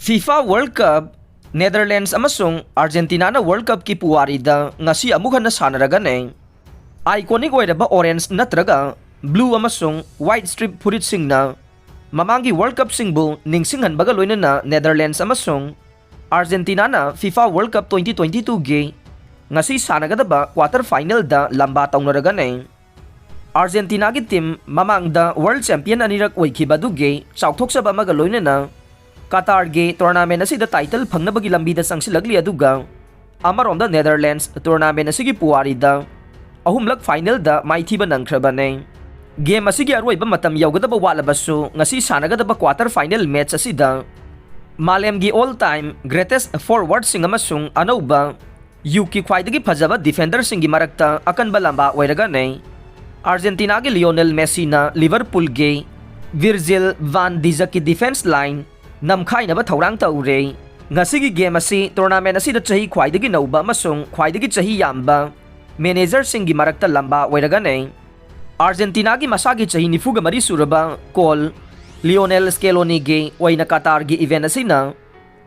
FIFA World Cup Netherlands amasung Argentina na World Cup ki puwarida ngasi amuk hana sanaragane. Iconic oiraba orange natraga blue amasung white strip furit singna mamangi World Cup singbu ningsinghan baga loina na Netherlands amasung Argentina na FIFA World Cup 2022 gi ngasi sanagadaba quarter final da lamba taunaragane. Argentina ki team mamang da world champion anirak oikiba duge chauthoksa maga loina na Qatar ge tournament asi da title phangnabagi lambi da sangsilagli aduga amaronda Netherlands tournament asi gi puwari da ahumlak final da maithiba nangkhrabane. Game asi gi aroi ba matam yawgadaba walabasu ngasi sanagadaba quarter final match asi da malem gi all time greatest forward sing amasung anauba UK khwaidagi phajaba defender sing gi marakta akan balamba oiraga ne. Argentina gi Lionel Messi na Liverpool ge Virgil van Dijk ki defense line namkhaina ba thorang taure ngasigi game asi tournament asi da chahi khwaidagi nauba amasung khwaidagi chahi yamba manager singi marakta lamba oiraga ne. Argentina gi masagi chahi nifuga mari suraba call Lionel Scaloni ge oina Qatar gi event asi na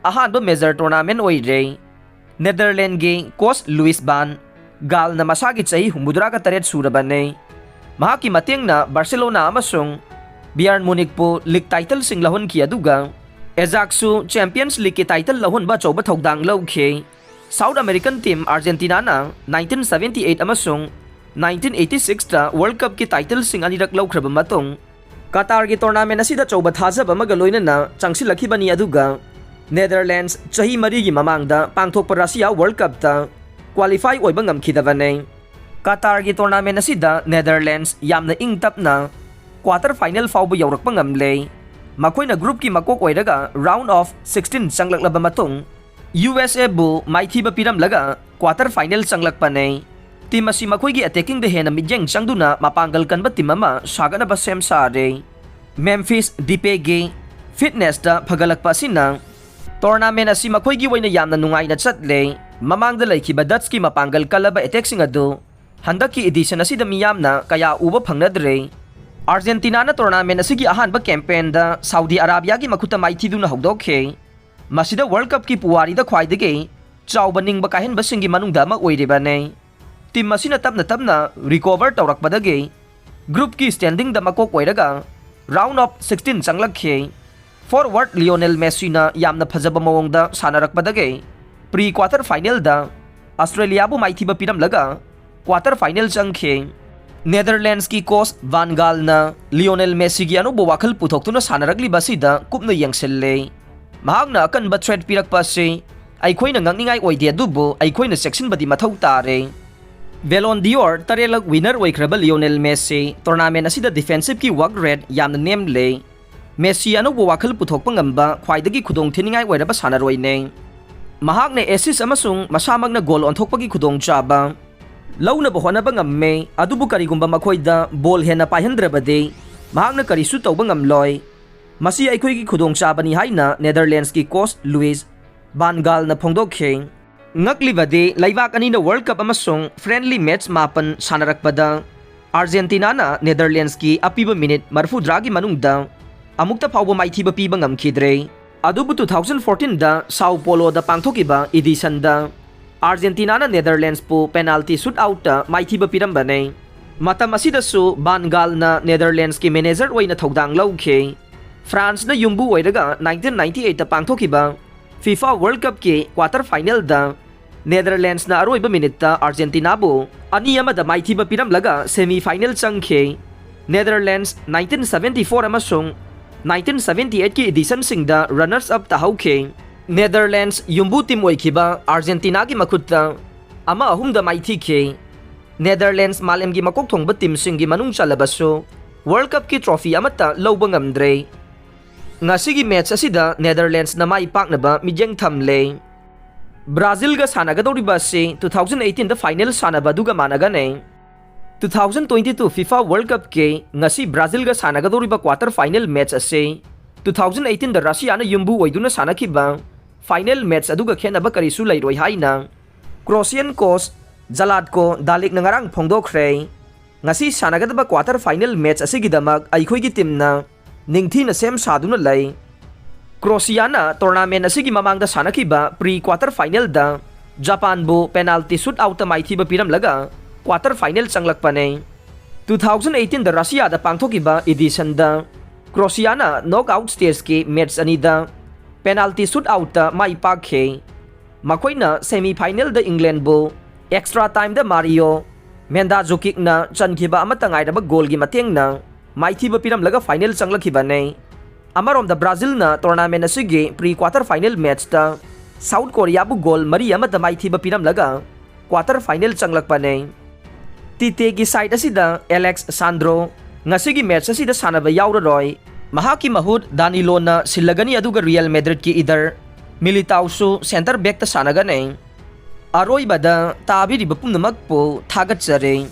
ahanba major tournament oire. Netherlands ge coach Louis van Gaal na masagi chahi humudra ka taret suraba ne. Mahaki mateng na Barcelona amasung Bayern Munich po league title sing lahon ki aduga Ajaxu Champions League ki title lahon ba choba thodang lawkhe. South American team Argentina na 1978 amasung 1986 ta World Cup ki title sing anirak lawkhraba matong Qatar ki tournament asida choba thajaba magaloina na changsilakhi bani aduga Netherlands chahi mari gi mamangda pangthokpa Russia World Cup ta qualify oiba ngamkhidabane. Qatar ki tournament asida Netherlands yamna ingtap na quarter final fawba yawrakpa ngamle. Makoina group ki makok oiraga round of 16 changlakba matong USA bu maithiba piramlaga quarter final changlakpa ne. Team asi makoi gi attacking de hena midyang changduna mapanggal kanba team ama sagana ba sem sare. Memphis Depay ge fitness da phagalakpa sina tournament asi makoi gi waina yamna nungai na chatle mamangda laikhiba Dutch ki mapanggal kalaba attacking adu handaki edition asi da miyamna kaya uba phangnadre. Argentina na tournament asigi ahanba campaign da Saudi Arabia gi makhuta maithiduna hogdokhe. Masida World Cup ki puwari da khwaidagi chawba ningba kahenba singi manungda ma oireba ne. Team masina tapna recover tawrakpadagi group ki standing da makok oiraga round of 16 changlakhe. Forward Lionel Messi na yamna phajaba mawongda sanarakpadagi pre quarter final da Australia bu maithiba piramlaga quarter final changkhe. Netherlands ki coach Van Gaal na Lionel Messi gi anubo wakhal puthokuna sanaragli basida kupna yangselle. Mahagna akan ba threat pirakpa se aikhoina ngangningai oide adubo aikhoina section badi mathau tare. Ballon d'Or tarelag winner oikraba Lionel Messi tournament asida defensive ki work rate yamna nemle. Messi anubo wakhal puthokpa ngamba khwaidagi khudong thiningai oiraba sanaroi ne. Mahagna assist amasung masamagna goal onthokpagi khudong chaba launa ba honaba ngamme adubu karigumba makhoida ball hena paihandrabade mahakna karisu tawba ngamloi. Masi aikhoigi khudong chabani haina Netherlands ki coach Louis van Gaal na phongdokhe. Ngaklibade laibak ani na World Cup amasung friendly match mapan sanarakpada Argentina na Netherlands ki apiba minute marfudra gi manungda amukta phawba maithiba piba ngamkhidre. Adubu 2014 da Sao Paulo da pangthokiba edition da Argentina na Netherlands po penalty shootout ta maithiba pirambane. Matam asida su Van Gaal na Netherlands ki manager oina thodang lawkhe. France na yumbu oiraga 1998 ta pangthokiba FIFA World Cup ki quarter final da Netherlands na aroiba minute ta Argentina bu aniyama da maithiba piramlaga semi final changkhe. Netherlands 1974 amasung 1978 ki edition singda runners up ta hauke. Netherlands yumbu team oikiba Argentina gi makhutta ama ahumda maithikhe. Netherlands malem gi makok thongba team singi manung chalabaso World Cup ki trophy amata lawba ngamdre. Ngasigi match asida Netherlands na maipaknaba midyang thamle. Brazil ga sanagadoriba se 2018 da final sanaba duga managa ne. 2022 FIFA World Cup ke ngasi Brazil ga sanagadoriba quarter final match ase 2018 da Russia na yumbu oiduna sanakiba final match aduga khenaba karisu lairoi haina Croatian coach Zlatko Dalic na ngarang phongdokre. Ngasi sanagadaba quarter final match asigidamak aikhoi gi team na ningthi na sem saduna lai Croatia tournament asigi mamangda sanakiba pre-quarter final da Japan bu penalty shootout maithiba piramlaga quarter final changlakpane. 2018 da Russia da pangthokiba edition da Croatia knockout stage ki match anida penalty shootout da maipakhe. Makoina semi final da England bu extra time da Mario Mandzukic na chankhiba amatangai da goal gi mateng na maithiba piramlaga final changlakhiba ne. Amarom da Brazil na tournament asigi pre-quarter final match ta South Korea bu goal mari amata maithiba piramlaga quarter final changlakpane. Tite gi side asida Alex Sandro ngasigi match asida sanaba yauraroi. Mahaki mahut Danilo na silagani aduga Real Madrid ki idar Militao su center back ta sanagane. Aroy bada tabiri bapumnamak po thagatjare.